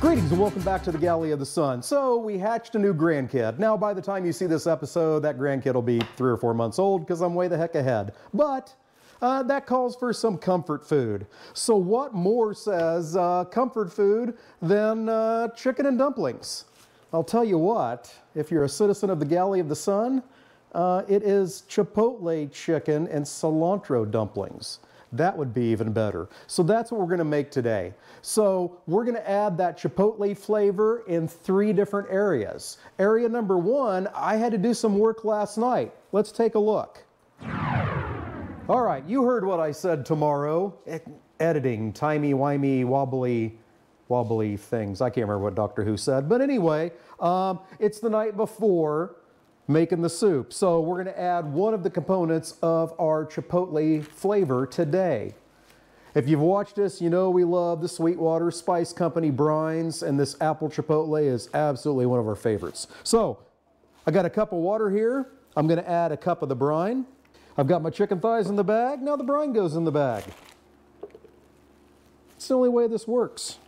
Greetings and welcome back to the Galley of the Sun. So we hatched a new grandkid. Now by the time you see this episode, that grandkid will be 3 or 4 months old because I'm way the heck ahead. But that calls for some comfort food. So what more says comfort food than chicken and dumplings? I'll tell you what, if you're a citizen of the Galley of the Sun, it is chipotle chicken and cilantro dumplings. That would be even better. So that's what we're going to make today. So we're going to add that chipotle flavor in 3 different areas. Area number 1, I had to do some work last night. Let's take a look. All right, you heard what I said tomorrow. Editing, timey-wimey, wobbly things. I can't remember what Doctor Who said. But anyway, it's the night before making the soup. So we're going to add one of the components of our chipotle flavor today. If you've watched this, you know we love the Sweetwater Spice Company brines, and this apple chipotle is absolutely one of our favorites. So I got a cup of water here. I'm going to add a cup of the brine. I've got my chicken thighs in the bag. Now the brine goes in the bag. It's the only way this works.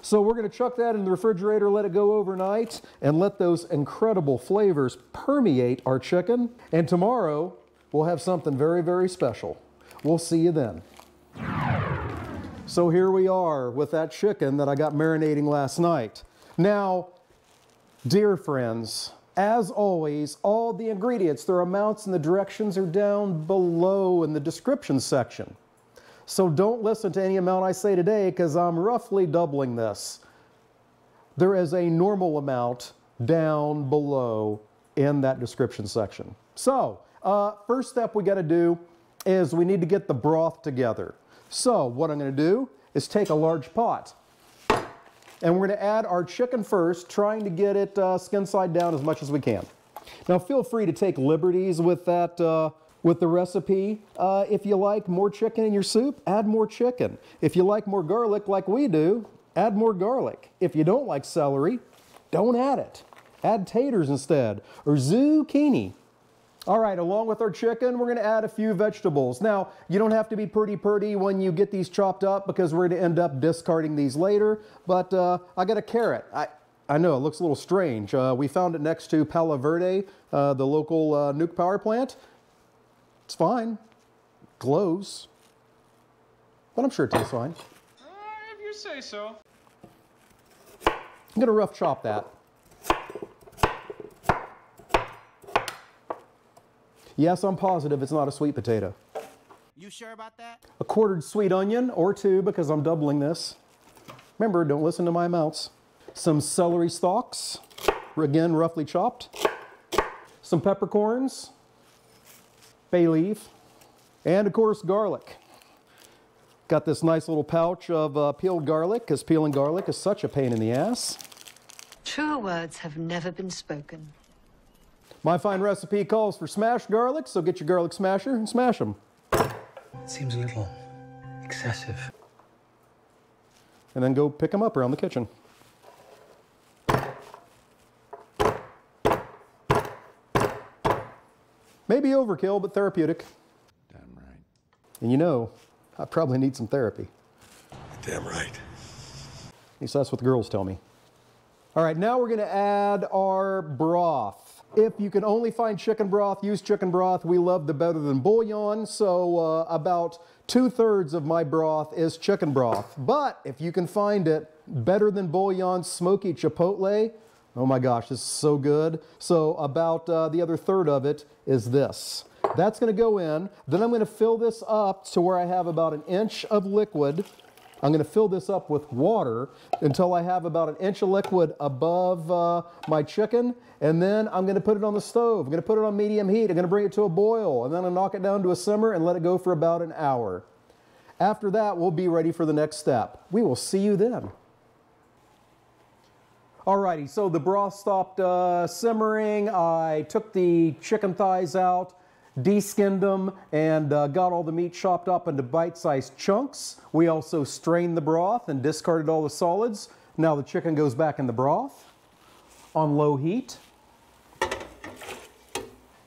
So we're going to chuck that in the refrigerator, let it go overnight, and let those incredible flavors permeate our chicken. And tomorrow, we'll have something very, very special. We'll see you then. So here we are with that chicken that I got marinating last night. Now, dear friends, as always, all the ingredients, their amounts and the directions are down below in the description section. So don't listen to any amount I say today because I'm roughly doubling this. There is a normal amount down below in that description section. So first step we got to do is we need to get the broth together. So what I'm going to do is take a large pot and we're going to add our chicken first, trying to get it skin side down as much as we can. Now feel free to take liberties with that with the recipe. If you like more chicken in your soup, add more chicken. If you like more garlic like we do, add more garlic. If you don't like celery, don't add it. Add taters instead, or zucchini. All right, along with our chicken, we're going to add a few vegetables. Now, you don't have to be pretty when you get these chopped up because we're going to end up discarding these later, but I got a carrot. I know, it looks a little strange. We found it next to Palo Verde, the local nuke power plant. It's fine. Glows. But I'm sure it tastes fine. If you say so. I'm going to rough chop that. Yes, I'm positive it's not a sweet potato. You sure about that? A quartered sweet onion, or 2, because I'm doubling this. Remember, don't listen to my amounts. Some celery stalks, again, roughly chopped. Some peppercorns. Bay leaf, and of course garlic. Got this nice little pouch of peeled garlic, because peeling garlic is such a pain in the ass. Truer words have never been spoken. My fine recipe calls for smashed garlic, so get your garlic smasher and smash them. It seems a little excessive. And then go pick them up around the kitchen. Maybe overkill, but therapeutic. Damn right. And you know, I probably need some therapy. Damn right. At least that's what the girls tell me. All right, now we're going to add our broth. If you can only find chicken broth, use chicken broth. We love the better than bouillon, so about 2/3 of my broth is chicken broth. But if you can find it, better than bouillon smoky chipotle, oh my gosh, this is so good. So about the other 1/3 of it is this. That's going to go in. Then I'm going to fill this up to where I have about 1 inch of liquid. I'm going to fill this up with water until I have about 1 inch of liquid above my chicken. And then I'm going to put it on the stove. I'm going to put it on medium heat. I'm going to bring it to a boil. And then I'll knock it down to a simmer and let it go for about an hour. After that, we'll be ready for the next step. We will see you then. Alrighty, so the broth stopped simmering. I took the chicken thighs out, de-skinned them, and got all the meat chopped up into bite-sized chunks. We also strained the broth and discarded all the solids. Now the chicken goes back in the broth on low heat.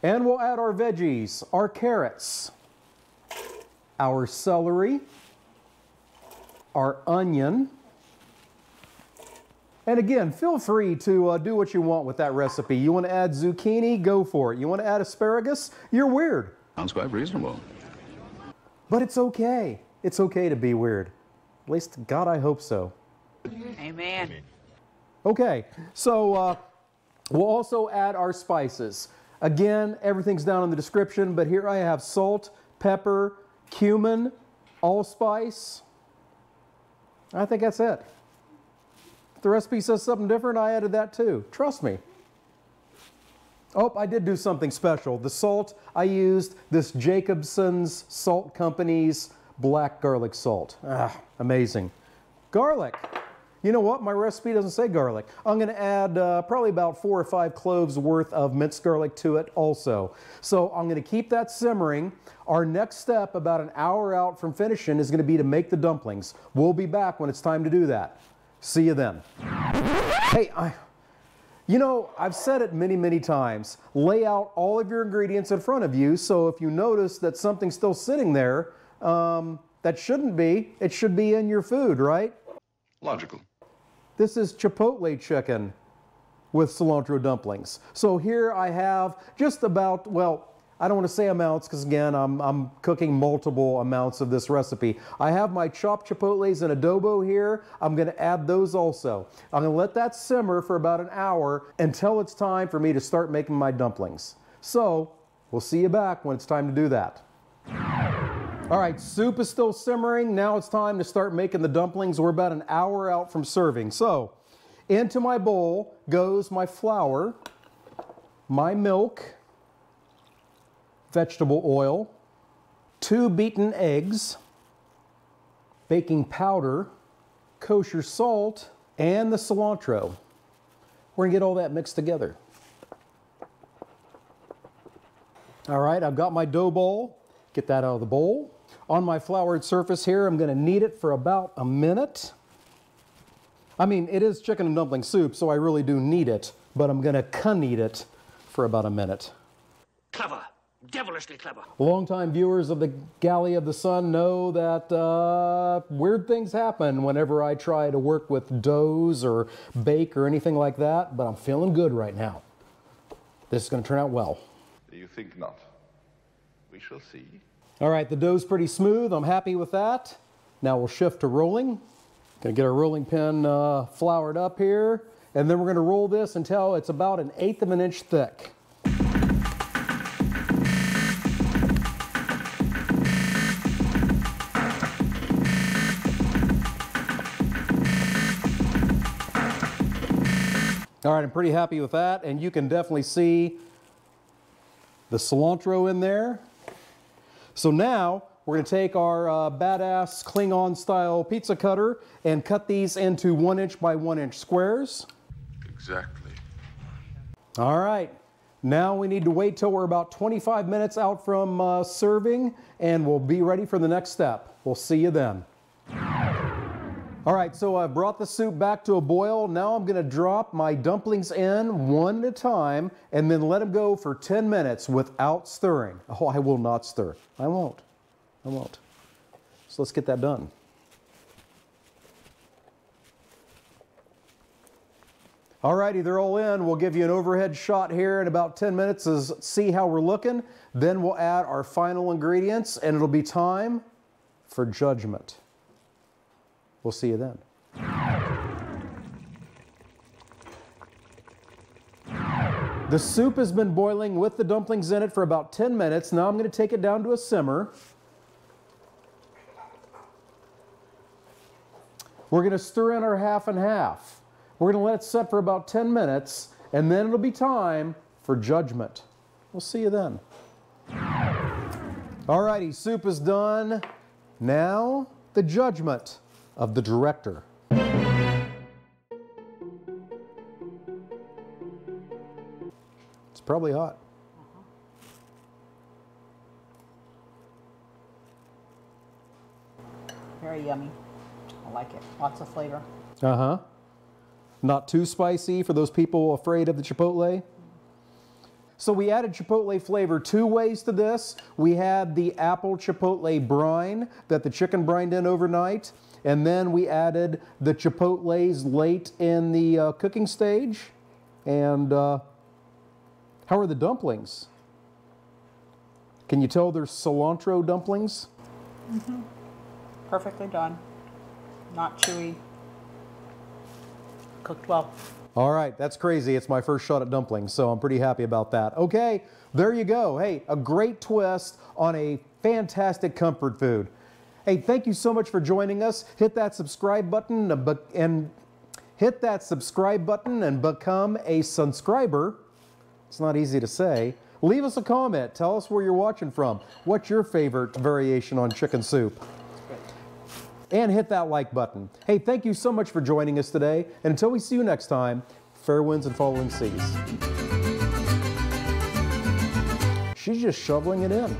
And we'll add our veggies, our carrots, our celery, our onion, And again, feel free to do what you want with that recipe. You want to add zucchini, go for it. You want to add asparagus, you're weird. Sounds quite reasonable. But it's okay. It's okay to be weird. At least, God, I hope so. Amen. Okay, so we'll also add our spices. Again, everything's down in the description, but here I have salt, pepper, cumin, allspice. I think that's it. If the recipe says something different, I added that too. Trust me. Oh, I did do something special. The salt, I used this Jacobson's Salt Company's black garlic salt. Ah, amazing. Garlic. You know what? My recipe doesn't say garlic. I'm going to add probably about 4 or 5 cloves worth of minced garlic to it also. So I'm going to keep that simmering. Our next step, about an hour out from finishing, is going to be to make the dumplings. We'll be back when it's time to do that. See you then. Hey, you know, I've said it many, many times. Lay out all of your ingredients in front of you, so if you notice that something's still sitting there, that shouldn't be, it should be in your food, right? Logical. This is Chipotle chicken with cilantro dumplings. So here I have just about, well, I don't want to say amounts because again, I'm cooking multiple amounts of this recipe. I have my chopped chipotles and adobo here. I'm going to add those also. I'm going to let that simmer for about an hour until it's time for me to start making my dumplings. So we'll see you back when it's time to do that. All right, soup is still simmering. Now it's time to start making the dumplings. We're about an hour out from serving. So into my bowl goes my flour, my milk, vegetable oil, 2 beaten eggs, baking powder, kosher salt, and the cilantro. We're gonna get all that mixed together. All right, I've got my dough ball. Get that out of the bowl. On my floured surface here, I'm gonna knead it for about a minute. I mean, it is chicken and dumpling soup, so I really do knead it, but I'm gonna knead it for about a minute. Clever. Devilishly clever. Longtime viewers of the Galley of the Sun know that weird things happen whenever I try to work with doughs or bake or anything like that, but I'm feeling good right now. This is going to turn out well. You think not? We shall see. All right, the dough's pretty smooth. I'm happy with that. Now we'll shift to rolling. Going to get our rolling pin floured up here, and then we're going to roll this until it's about 1/8 of an inch thick. All right, I'm pretty happy with that, and you can definitely see the cilantro in there. So now we're going to take our badass Klingon style pizza cutter and cut these into 1 inch by 1 inch squares. Exactly. All right, now we need to wait till we're about 25 minutes out from serving, and we'll be ready for the next step. We'll see you then. All right, so I brought the soup back to a boil. Now I'm going to drop my dumplings in one at a time and then let them go for 10 minutes without stirring. Oh, I will not stir. I won't. I won't. So let's get that done. All righty, they're all in. We'll give you an overhead shot here in about 10 minutes to see how we're looking. Then we'll add our final ingredients and it'll be time for judgment. We'll see you then. The soup has been boiling with the dumplings in it for about 10 minutes. Now I'm going to take it down to a simmer. We're going to stir in our half and half. We're going to let it set for about 10 minutes, and then it'll be time for judgment. We'll see you then. All righty, soup is done. Now, the judgment of the director. It's probably hot. Very yummy. I like it. Lots of flavor. Uh-huh. Not too spicy for those people afraid of the chipotle. So we added chipotle flavor 2 ways to this. We had the apple chipotle brine that the chicken brined in overnight, and then we added the chipotles late in the cooking stage. And how are the dumplings? Can you tell they're cilantro dumplings? Mm-hmm. Perfectly done. Not chewy. Cooked well. All right, that's crazy. It's my first shot at dumplings, so I'm pretty happy about that. Okay, there you go. Hey, a great twist on a fantastic comfort food. Hey, thank you so much for joining us. Hit that subscribe button and become a subscriber. It's not easy to say. Leave us a comment. Tell us where you're watching from. What's your favorite variation on chicken soup? And hit that like button. Hey, thank you so much for joining us today. And until we see you next time, fair winds and following seas. She's just shoveling it in.